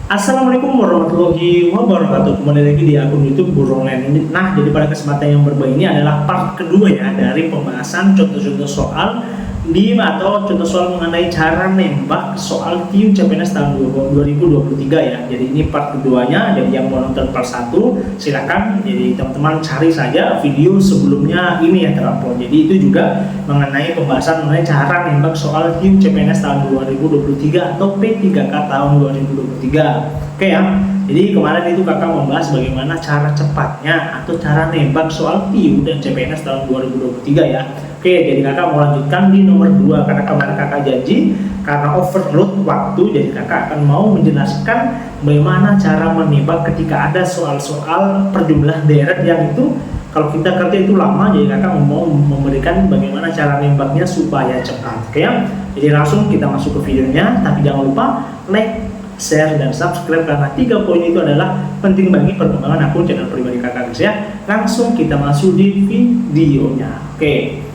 Assalamualaikum warahmatullahi wabarakatuh. Kembali lagi di akun YouTube Guru Online ini. Nah, jadi pada kesempatan yang berbeda ini adalah part kedua ya dari pembahasan contoh-contoh soal atau contoh soal mengenai cara nembak soal Q CPNS tahun 2023 ya. Jadi ini part keduanya. Jadi yang mau nonton part 1 silakan. Jadi teman-teman cari saja video sebelumnya ini yang terupload. Jadi itu juga mengenai pembahasan mengenai cara nembak soal Q CPNS tahun 2023 atau P3K tahun 2023. Oke ya. Jadi kemarin itu kakak membahas bagaimana cara cepatnya atau cara nembak soal Q dan CPNS tahun 2023 ya. Oke, jadi kakak mau lanjutkan di nomor 2 karena kemarin kakak janji karena overload waktu, jadi kakak akan mau menjelaskan bagaimana cara menembak ketika ada soal-soal perjumlah deret yang itu kalau kita kerja itu lama. Jadi kakak mau memberikan bagaimana cara nembaknya supaya cepat. Oke ya. Jadi langsung kita masuk ke videonya, tapi jangan lupa like, share, dan subscribe karena 3 poin itu adalah penting bagi perkembangan akun channel pribadi kakak guys ya. Langsung kita masuk di videonya. Oke.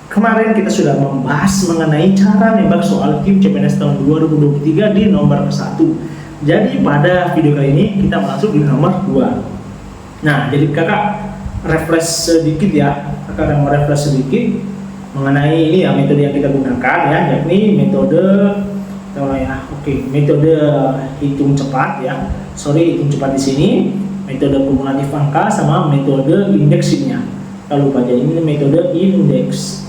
Kemarin kita sudah membahas mengenai cara nembak soal Q CPNS tahun 2023 di nomor 1. Jadi pada video kali ini kita masuk di nomor 2. Nah, jadi kakak refresh sedikit ya. Kakak mau refresh sedikit mengenai ini ya metode yang kita gunakan ya, yakni metode metode hitung cepat ya. Hitung cepat di sini, metode kumulatif angka sama metode indeksnya. Lalu lupa, jadi ini metode indeks.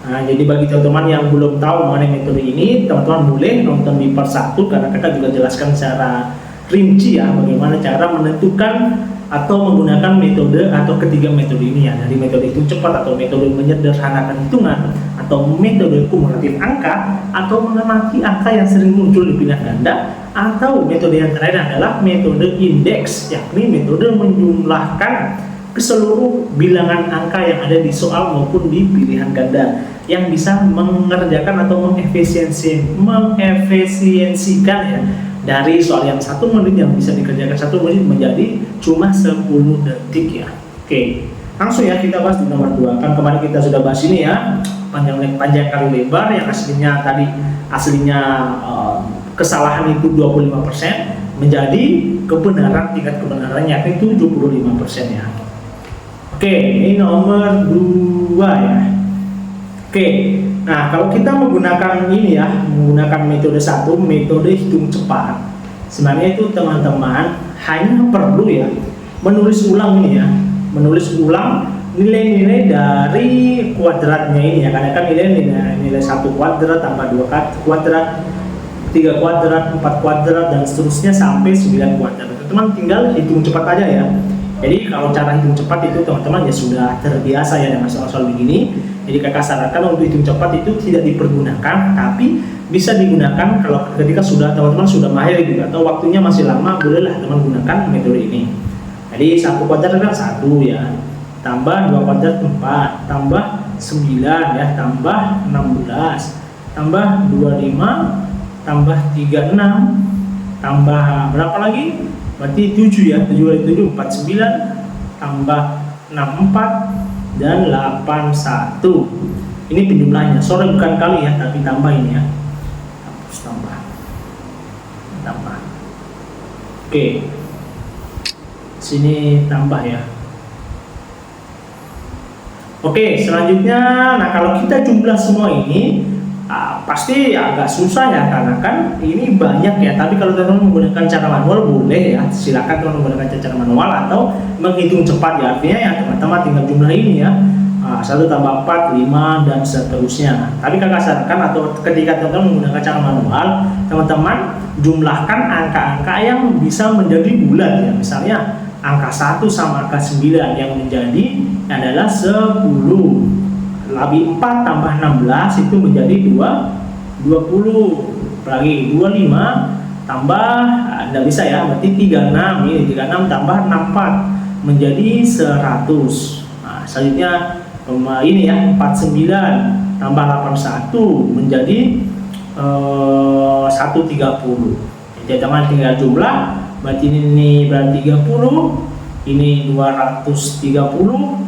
Nah, jadi bagi teman-teman yang belum tahu mengenai metode ini, teman-teman boleh nonton di part 1 karena kakak juga jelaskan secara rinci ya bagaimana cara menentukan atau menggunakan metode atau ketiga metode ini ya, dari metode hitung cepat atau metode menyederhanakan hitungan atau metode kumulatif angka atau mengamati angka yang sering muncul di pindah ganda, atau metode yang terakhir adalah metode indeks, yakni metode menjumlahkan keseluruh bilangan angka yang ada di soal maupun di pilihan ganda yang bisa mengerjakan atau mengefisiensikan ya dari soal yang 1 menit yang bisa dikerjakan 1 menit menjadi cuma 10 detik ya. Oke, langsung ya kita bahas di nomor 2. Kan kemarin kita sudah bahas ini ya, panjang kali lebar, yang aslinya kesalahan itu 25% menjadi kebenaran, tingkat kebenarannya yakni 75% ya. Oke, ini nomor 2 ya. Oke, nah kalau kita menggunakan ini ya, menggunakan metode 1, metode hitung cepat, sebenarnya itu teman-teman hanya perlu ya menulis ulang ini ya, menulis ulang nilai-nilai dari kuadratnya ini ya, karena kan nilai 1 kuadrat tambah 2 kuadrat, 3 kuadrat, 4 kuadrat, dan seterusnya sampai 9 kuadrat. Teman-teman tinggal hitung cepat aja ya. Jadi kalau cara hitung cepat itu teman-teman ya sudah terbiasa ya dengan soal-soal begini. Jadi kakak sarankan untuk hitung cepat itu tidak dipergunakan, tapi bisa digunakan kalau ketika teman-teman sudah mahir gitu atau waktunya masih lama, bolehlah teman gunakan metode ini. Jadi 1 kuadrat kan 1 ya, tambah 2 kuadrat 4, tambah 9 ya, tambah 16, tambah 25, tambah 36, tambah berapa lagi? Berarti 7 ya, 7 kali 7 49, tambah 64 dan 81. Ini penjumlahnya. Sorry bukan kali ya, tapi tambah ini ya. Harus tambah. Oke. Sini tambah ya. Oke, selanjutnya nah kalau kita jumlah semua ini pasti agak susah ya, karena kan ini banyak ya. Tapi kalau teman-teman menggunakan cara manual boleh ya, silakan teman menggunakan cara manual atau menghitung cepat ya. Artinya ya teman-teman tinggal jumlah ini ya, 1 tambah 4, 5 dan seterusnya. Tapi kakak sarankan atau ketika teman-teman menggunakan cara manual, teman-teman jumlahkan angka-angka yang bisa menjadi bulat ya. Misalnya angka 1 sama angka 9 yang menjadi adalah 10. Lebih 4 tambah 16 itu menjadi 20. Lagi 25 tambah tidak bisa ya, berarti 36. Ini 36 tambah 64 menjadi 100. Nah, selanjutnya ini ya 49 tambah 81 menjadi 130. Jadi teman tinggal jumlah, berarti ini berarti 30, ini 230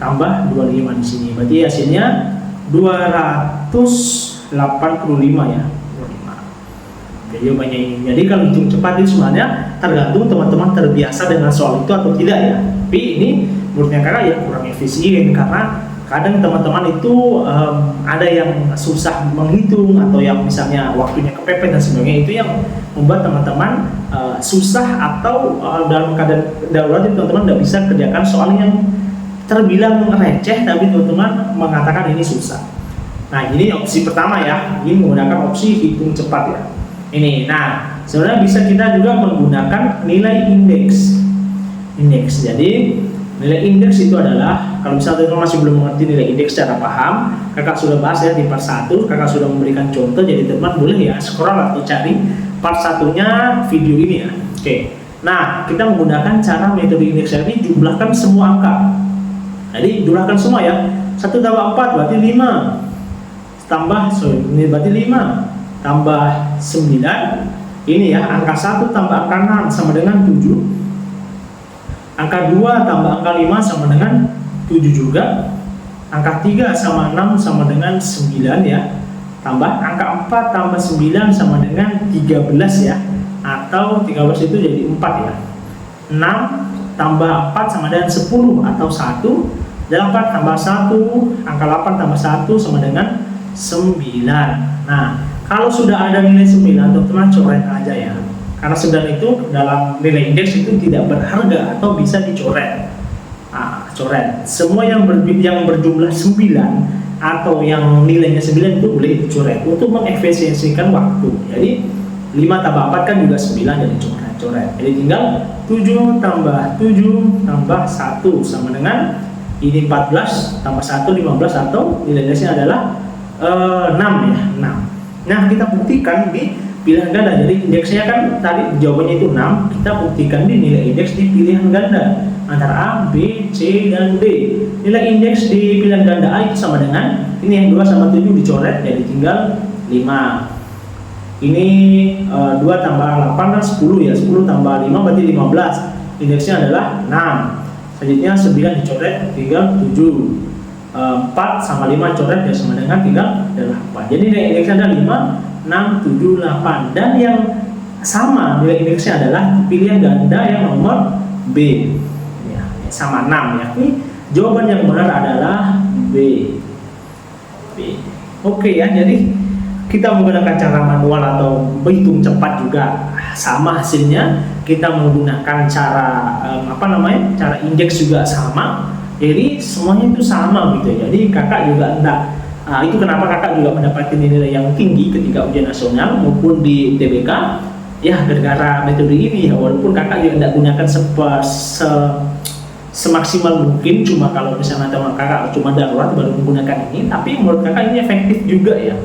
tambah 25 di sini, berarti hasilnya 285 ya. 25. jawabannya ini. Jadi kalau hitung cepat itu sebenarnya tergantung teman-teman terbiasa dengan soal itu atau tidak ya. Tapi ini menurutnya kakak ya kurang efisien, karena kadang teman-teman itu ada yang susah menghitung atau yang misalnya waktunya kepepet dan sebagainya, itu yang membuat teman-teman susah atau dalam keadaan darurat teman-teman tidak bisa kerjakan soal yang terbilang receh tapi teman-teman mengatakan ini susah. Nah ini opsi pertama ya, ini menggunakan opsi hitung cepat ya. Ini, nah sebenarnya bisa kita juga menggunakan nilai indeks. Jadi nilai indeks itu adalah, kalau misalnya teman masih belum mengerti nilai indeks secara paham, kakak sudah bahas ya di part 1, kakak sudah memberikan contoh, jadi teman boleh ya scroll atau cari part 1-nya video ini ya. Oke. Nah, kita menggunakan cara metode indeks ini, jumlahkan semua angka. Jadi jumlahkan semua ya. 1 tambah 4 berarti 5. Ini berarti 5 tambah 9. Ini ya, angka 1 tambah angka 6 sama dengan 7. Angka 2 tambah angka 5 sama dengan 7 juga. Angka 3 sama 6 sama dengan 9 ya. Tambah angka 4 tambah 9 sama dengan 13 ya. Atau 13 itu jadi 4 ya. 6 tambah 4 sama dengan 10 atau 1. 8 tambah 1, angka 8 tambah 1 sama dengan 9. Nah, kalau sudah ada nilai 9, teman-teman coret aja ya. Karena 9 itu dalam nilai indeks itu tidak berharga atau bisa dicoret. Coret. Semua yang berjumlah 9 atau yang nilainya 9 itu boleh dicoret untuk mengefisiensikan waktu. Jadi 5 tambah 4 kan juga 9, jadi coret. Jadi tinggal 7 tambah 7 tambah 1 sama dengan ini 14 tambah 1 15 atau nilai indeksnya adalah 6 ya, 6. Nah, kita buktikan di pilihan ganda. Jadi indeksnya kan tadi jawabannya itu 6, kita buktikan di nilai indeks di pilihan ganda antara A, B, C, dan D. Nilai indeks di pilihan ganda A itu sama dengan ini yang 2 sama 7 dicoret, jadi tinggal 5. Ini 2 tambah 8 kan 10 ya, 10 tambah 5 berarti 15. Indeksnya adalah 6. Selanjutnya 9 dicoret, tinggal 7. 4 sama 5 coret ya sama dengan tinggal 8. Jadi nilai indeksnya ada 5, 6, 7, 8. Dan yang sama nilai indeksnya adalah pilihan ganda yang nomor B ya, sama 6 ya. Ini jawaban yang benar adalah B. Oke ya, jadi kita menggunakan cara manual atau berhitung cepat juga sama hasilnya. Kita menggunakan cara cara indeks juga sama. Jadi semuanya itu sama gitu. Jadi kakak juga enggak. Itu kenapa kakak juga mendapatkan nilai yang tinggi ketika ujian nasional maupun di UTBK. Ya gara-gara metode ini ya, walaupun kakak juga tidak gunakan semaksimal mungkin, cuma kalau misalnya teman kakak cuma darurat baru menggunakan ini, tapi menurut kakak ini efektif juga ya.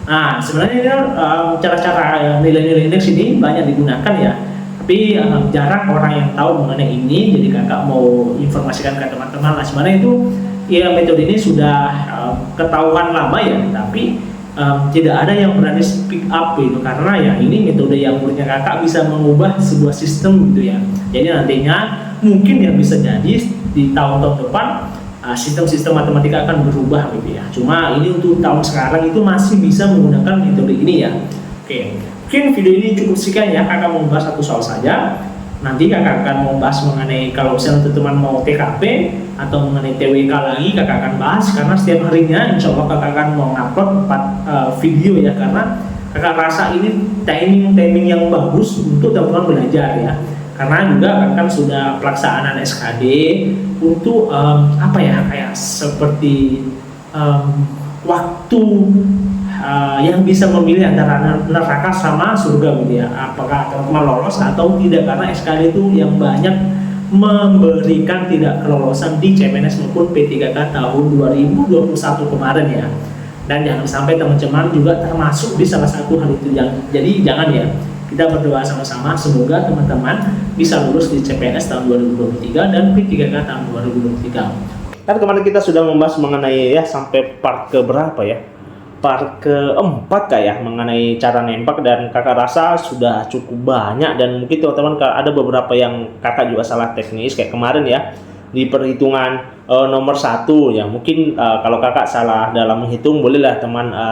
Nah sebenarnya cara-cara nilai-nilai indeks ini banyak digunakan ya, tapi jarang orang yang tahu mengenai ini. Jadi kakak mau informasikan ke teman-teman lah, sebenarnya itu ya metode ini sudah ketahuan lama ya, tapi tidak ada yang berani speak up itu, karena ya ini metode yang menurutnya kakak bisa mengubah sebuah sistem gitu ya. Jadi nantinya mungkin yang bisa jadi di tahun-tahun depan sistem-sistem matematika akan berubah gitu ya. Cuma ini untuk tahun sekarang itu masih bisa menggunakan metode ini ya. Oke, mungkin video ini cukup sekian ya, kakak mau bahas satu soal saja. Nanti kakak akan mau bahas mengenai kalau misalnya teman-teman mau TKP atau mengenai TWK lagi, kakak akan bahas, karena setiap harinya insya Allah kakak akan mau upload 4 video ya, karena kakak rasa ini timing yang bagus untuk teman-teman belajar ya. Karena juga kan sudah pelaksanaan SKD untuk kayak seperti waktu yang bisa memilih antara neraka sama surga gitu ya, apakah teman-teman lolos atau tidak, karena SKD itu yang banyak memberikan tidak kelolosan di CPNS maupun P3K tahun 2021 kemarin ya. Dan jangan sampai teman-teman juga termasuk di salah satu hal itu. Jadi jangan ya, kita berdoa sama-sama semoga teman-teman bisa lulus di CPNS tahun 2023 dan P3K tahun 2023. Kan kemarin kita sudah membahas mengenai ya sampai part ke berapa ya, part keempat kayak mengenai cara nembak, dan kakak rasa sudah cukup banyak, dan mungkin teman-teman ada beberapa yang kakak juga salah teknis kayak kemarin ya di perhitungan nomor 1 ya. Mungkin kalau kakak salah dalam menghitung, bolehlah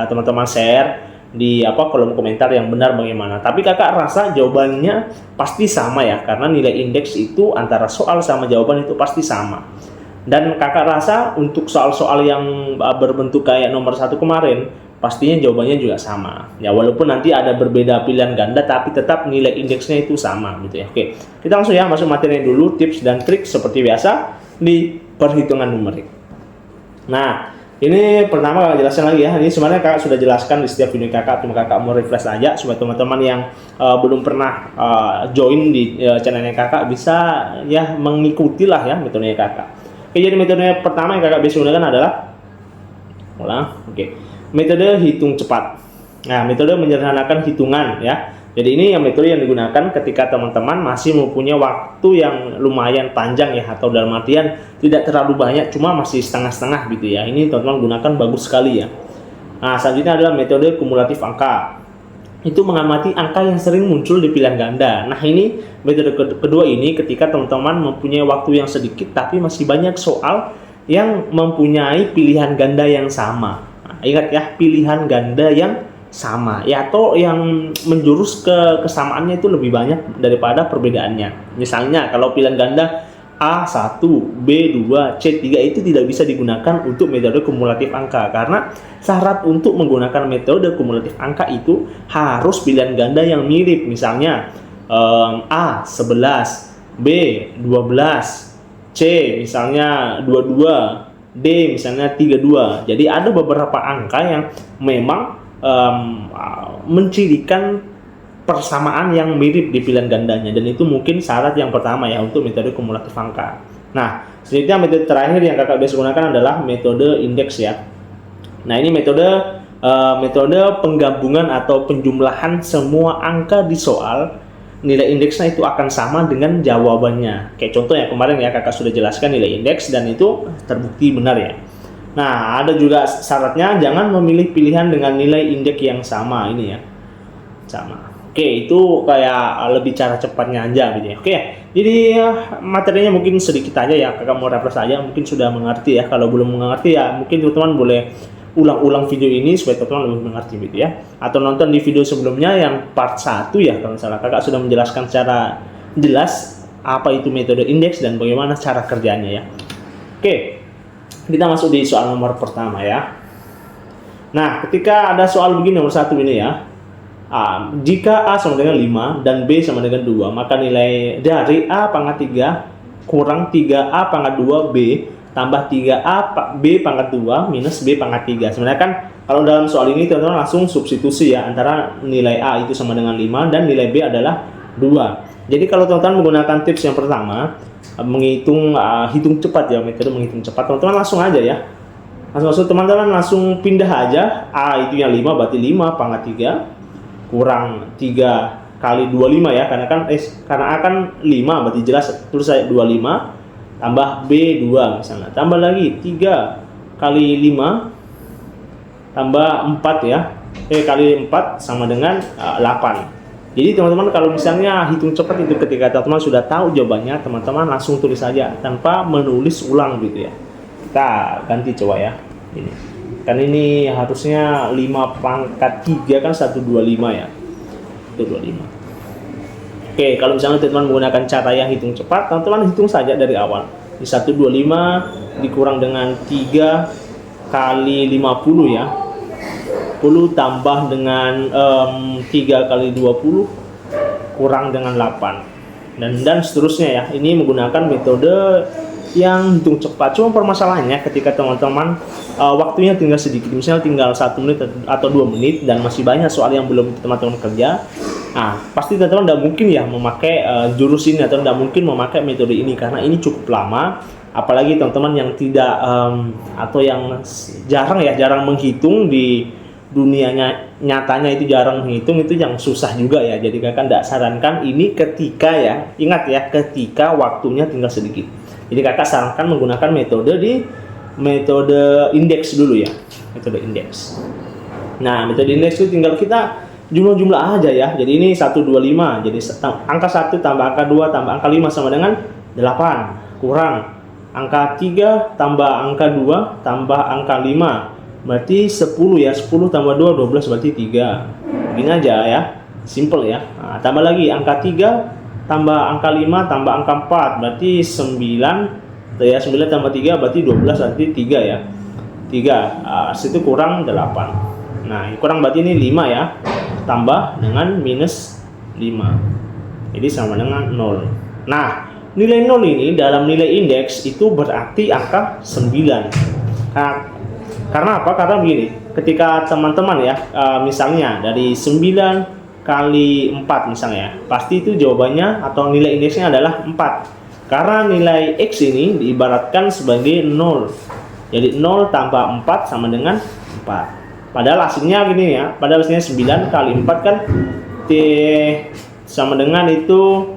teman-teman share di kolom komentar yang benar bagaimana. Tapi kakak rasa jawabannya pasti sama ya, karena nilai indeks itu antara soal sama jawaban itu pasti sama. Dan kakak rasa untuk soal-soal yang berbentuk kayak nomor 1 kemarin, pastinya jawabannya juga sama. Ya walaupun nanti ada berbeda pilihan ganda, tapi tetap nilai indeksnya itu sama gitu ya. Oke, kita langsung ya masuk materi dulu, tips dan trik seperti biasa di perhitungan numerik. Nah, ini pertama kakak jelaskan lagi ya. Ini sebenarnya kakak sudah jelaskan di setiap video kakak, cuma kakak mau refresh aja supaya teman-teman yang belum pernah join di channelnya kakak bisa ya mengikuti lah ya metodenya kakak. Oke, jadi metode pertama yang kakak biasa gunakan adalah metode hitung cepat. Nah, metode menyederhanakan hitungan ya. Jadi ini yang metode yang digunakan ketika teman-teman masih mempunyai waktu yang lumayan panjang ya, atau dalam artian tidak terlalu banyak, cuma masih setengah-setengah gitu ya. Ini teman-teman gunakan bagus sekali ya. Nah, selanjutnya adalah metode kumulatif angka. Itu mengamati angka yang sering muncul di pilihan ganda. Nah, ini metode kedua ini ketika teman-teman mempunyai waktu yang sedikit tapi masih banyak soal yang mempunyai pilihan ganda yang sama. Nah, ingat ya, pilihan ganda yang sama ya, atau yang menjurus ke kesamaannya itu lebih banyak daripada perbedaannya. Misalnya kalau pilihan ganda A1, B2, C3 itu tidak bisa digunakan untuk metode kumulatif angka, karena syarat untuk menggunakan metode kumulatif angka itu harus pilihan ganda yang mirip. Misalnya A 11, B 12, C misalnya 22, D misalnya 32. Jadi ada beberapa angka yang memang mencirikan persamaan yang mirip di pilihan gandanya, dan itu mungkin syarat yang pertama ya untuk metode kumulatif angka. Nah, selanjutnya metode terakhir yang kakak biasa gunakan adalah metode indeks ya. Nah, ini metode penggabungan atau penjumlahan semua angka di soal, nilai indeksnya itu akan sama dengan jawabannya. Kayak contoh yang kemarin ya kakak sudah jelaskan nilai indeks dan itu terbukti benar ya. Nah, ada juga syaratnya, jangan memilih pilihan dengan nilai indeks yang sama ini ya. Sama. Oke, itu kayak lebih cara cepatnya aja gitu ya. Oke, jadi materinya mungkin sedikit aja ya, kakak mau refresh aja, mungkin sudah mengerti ya. Kalau belum mengerti ya mungkin teman-teman boleh ulang-ulang video ini supaya teman-teman lebih mengerti gitu ya. Atau nonton di video sebelumnya yang part 1 ya, kalau misalnya kakak sudah menjelaskan secara jelas apa itu metode indeks dan bagaimana cara kerjanya ya. Oke, kita masuk di soal nomor pertama ya. Nah, ketika ada soal begini nomor 1 ini ya, jika A sama dengan 5 dan B sama dengan 2, maka nilai dari A pangkat 3 kurang 3A pangkat 2B tambah 3A B pangkat 2 minus B pangkat 3. Sebenarnya kan kalau dalam soal ini teman-teman langsung substitusi ya, antara nilai A itu sama dengan 5 dan nilai B adalah 2. Jadi kalau teman-teman menggunakan tips yang pertama, menghitung hitung cepat ya, metode menghitung cepat, teman-teman langsung aja ya. Langsung teman-teman langsung pindah aja, A itu yang 5 berarti 5 pangkat 3 kurang 3 kali 25 ya, karena A kan 5 berarti jelas terus saya 25 tambah B 2 misalnya, tambah lagi 3 kali 5 tambah 4 ya, kali 4 sama dengan 8. Jadi teman-teman kalau misalnya hitung cepat itu ketika teman-teman sudah tahu jawabannya, teman-teman langsung tulis saja tanpa menulis ulang gitu ya. Kita ganti coba ya, ini kan ini harusnya 5 pangkat 3 kan 125 ya, 125. Oke, kalau misalnya teman-teman menggunakan cara yang hitung cepat, teman-teman hitung saja dari awal. Di 125 dikurang dengan 3 kali 50 ya, 10 tambah dengan 3 kali 20 kurang dengan 8 dan seterusnya ya. Ini menggunakan metode yang hitung cepat. Cuma permasalahannya ketika teman-teman waktunya tinggal sedikit, misalnya tinggal 1 menit atau 2 menit dan masih banyak soal yang belum teman-teman kerja, nah pasti teman-teman tidak mungkin ya memakai jurus ini, atau tidak mungkin memakai metode ini karena ini cukup lama. Apalagi teman-teman yang tidak atau yang jarang menghitung di dunia nyatanya, itu jarang menghitung, itu yang susah juga ya. Jadi kakak tidak sarankan ini ketika ya, ingat ya, ketika waktunya tinggal sedikit. Jadi kakak sarankan menggunakan metode indeks dulu ya, metode indeks. Nah, metode indeks itu tinggal kita jumlah aja ya. Jadi ini 125, jadi angka 1 tambah angka 2 tambah angka 5 sama dengan 8, kurang angka 3 tambah angka 2 tambah angka 5 berarti 10 ya, 10 tambah 2, 12 berarti 3. Begini aja ya, simple ya. Nah, tambah lagi angka 3 tambah angka 5 tambah angka 4 berarti 9 ya, 9 tambah 3 berarti 12 berarti 3 ya. 3 situ kurang 8. Nah kurang berarti ini 5 ya, tambah dengan minus 5 jadi sama dengan 0. Nah nilai 0 ini dalam nilai indeks itu berarti angka 9. Nah, karena apa? Karena begini, ketika teman-teman ya misalnya dari 9 kali 4 misalnya, pasti itu jawabannya atau nilai indeksnya adalah 4. Karena nilai X ini diibaratkan sebagai 0. Jadi 0 tambah 4 sama dengan 4. Padahal hasilnya gini ya, padahal hasilnya 9 kali 4 kan sama dengan itu,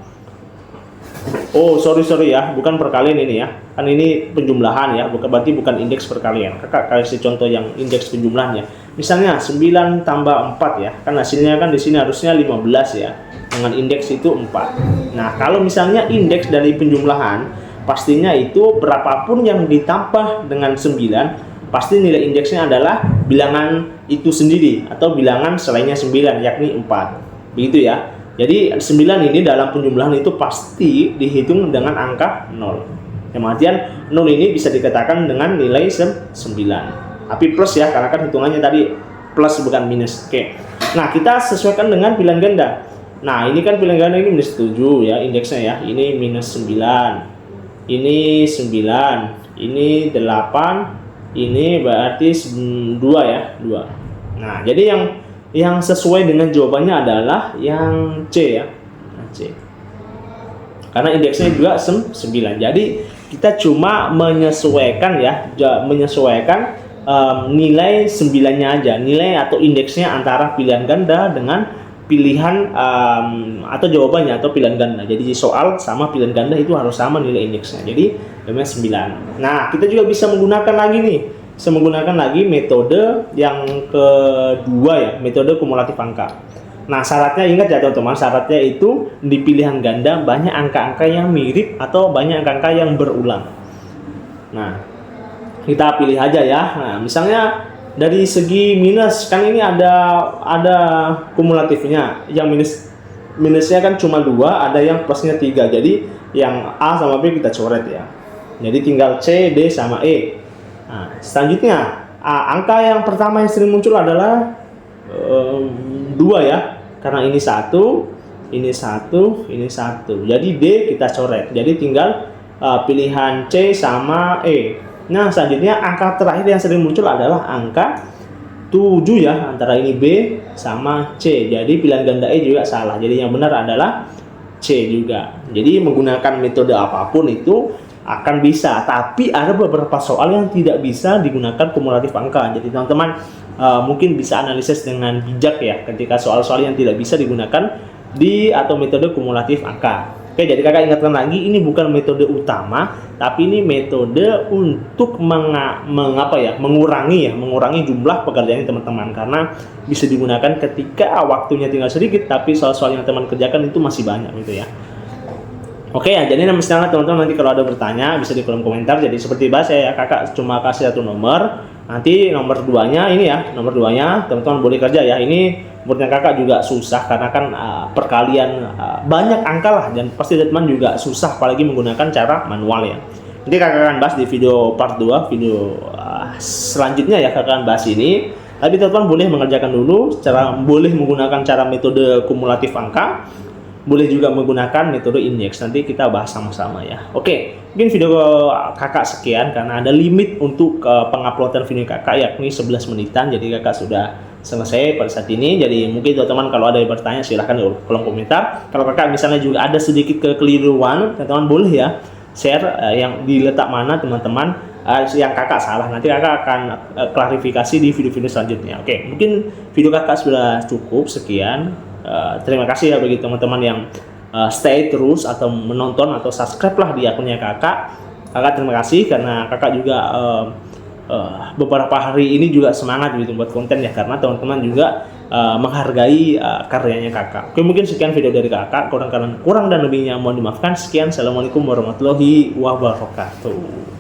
oh sorry ya, bukan perkalian ini ya, kan ini penjumlahan ya, berarti bukan indeks perkalian. Kakak kasih contoh yang indeks penjumlahannya. Misalnya 9 tambah 4 ya, kan hasilnya kan di sini harusnya 15 ya, dengan indeks itu 4. Nah kalau misalnya indeks dari penjumlahan, pastinya itu berapapun yang ditambah dengan 9, pasti nilai indeksnya adalah bilangan itu sendiri atau bilangan selainnya 9, yakni 4. Begitu ya. Jadi 9 ini dalam penjumlahan itu pasti dihitung dengan angka 0. Yang artian 0 ini bisa dikatakan dengan nilai 9. Tapi plus ya, karena kan hitungannya tadi plus bukan minus. Oke. Nah, kita sesuaikan dengan pilihan ganda. Nah, ini kan pilihan ganda ini minus 7 ya indeksnya ya. Ini minus 9. Ini 9. Ini 8. Ini berarti 2 ya, 2. Nah, jadi yang sesuai dengan jawabannya adalah yang C ya, C. Karena indeksnya juga 9. Jadi kita cuma menyesuaikan ya, menyesuaikan nilai 9-nya aja, nilai atau indeksnya antara pilihan ganda dengan pilihan atau jawabannya atau pilihan ganda. Jadi soal sama pilihan ganda itu harus sama nilai indeksnya. Jadi namanya 9. Nah, kita juga bisa menggunakan lagi nih. Bisa menggunakan lagi metode yang kedua ya, metode kumulatif angka. Nah syaratnya ingat ya teman-teman, syaratnya itu di pilihan ganda banyak angka-angka yang mirip atau banyak angka-angka yang berulang. Nah kita pilih aja ya. Nah misalnya dari segi minus, kan ini ada kumulatifnya, yang minusnya kan cuma 2, ada yang plusnya 3. Jadi yang A sama B kita coret ya. Jadi tinggal C, D sama E. Nah, selanjutnya angka yang pertama yang sering muncul adalah 2 ya, karena ini 1, ini 1, ini 1. Jadi D kita coret. Jadi tinggal pilihan C sama E. Nah selanjutnya angka terakhir yang sering muncul adalah angka 7 ya, antara ini B sama C. Jadi pilihan ganda E juga salah. Jadi yang benar adalah C juga. Jadi menggunakan metode apapun itu akan bisa, tapi ada beberapa soal yang tidak bisa digunakan kumulatif angka. Jadi teman-teman mungkin bisa analisis dengan bijak ya ketika soal-soal yang tidak bisa digunakan atau metode kumulatif angka. Oke, jadi kakak ingatkan lagi, ini bukan metode utama, tapi ini metode untuk mengurangi jumlah pekerjaan teman-teman, karena bisa digunakan ketika waktunya tinggal sedikit tapi soal-soal yang teman kerjakan itu masih banyak gitu ya. Oke ya, jadi misalnya teman-teman nanti kalau ada bertanya bisa di kolom komentar. Jadi seperti biasa ya, kakak cuma kasih satu nomor. Nanti nomor 2-nya ini ya, nomor 2-nya teman-teman boleh kerja ya. Ini menurutnya kakak juga susah karena kan perkalian banyak angka lah, dan pasti teman juga susah apalagi menggunakan cara manual ya. Nanti kakak akan bahas di video part 2, video selanjutnya ya, kakak akan bahas ini. Tapi teman-teman boleh mengerjakan dulu, boleh menggunakan cara metode kumulatif angka, boleh juga menggunakan metode indeks. Nanti kita bahas sama-sama ya. Oke, mungkin video kakak sekian karena ada limit untuk penguploadan video kakak, yakni 11 menitan. Jadi kakak sudah selesai pada saat ini. Jadi mungkin teman-teman kalau ada yang bertanya silahkan di kolom komentar. Kalau kakak misalnya juga ada sedikit kekeliruan, teman-teman boleh ya share yang diletak mana teman-teman yang kakak salah. Nanti kakak akan klarifikasi di video-video selanjutnya. Oke, mungkin video kakak sudah cukup sekian. Terima kasih ya bagi teman-teman yang stay terus atau menonton atau subscribe lah di akunnya kakak. Terima kasih karena kakak juga beberapa hari ini juga semangat gitu buat konten ya, karena teman-teman juga menghargai karyanya kakak. Oke, mungkin sekian video dari kakak, kurang dan lebihnya mohon dimaafkan. Sekian, assalamualaikum warahmatullahi wabarakatuh.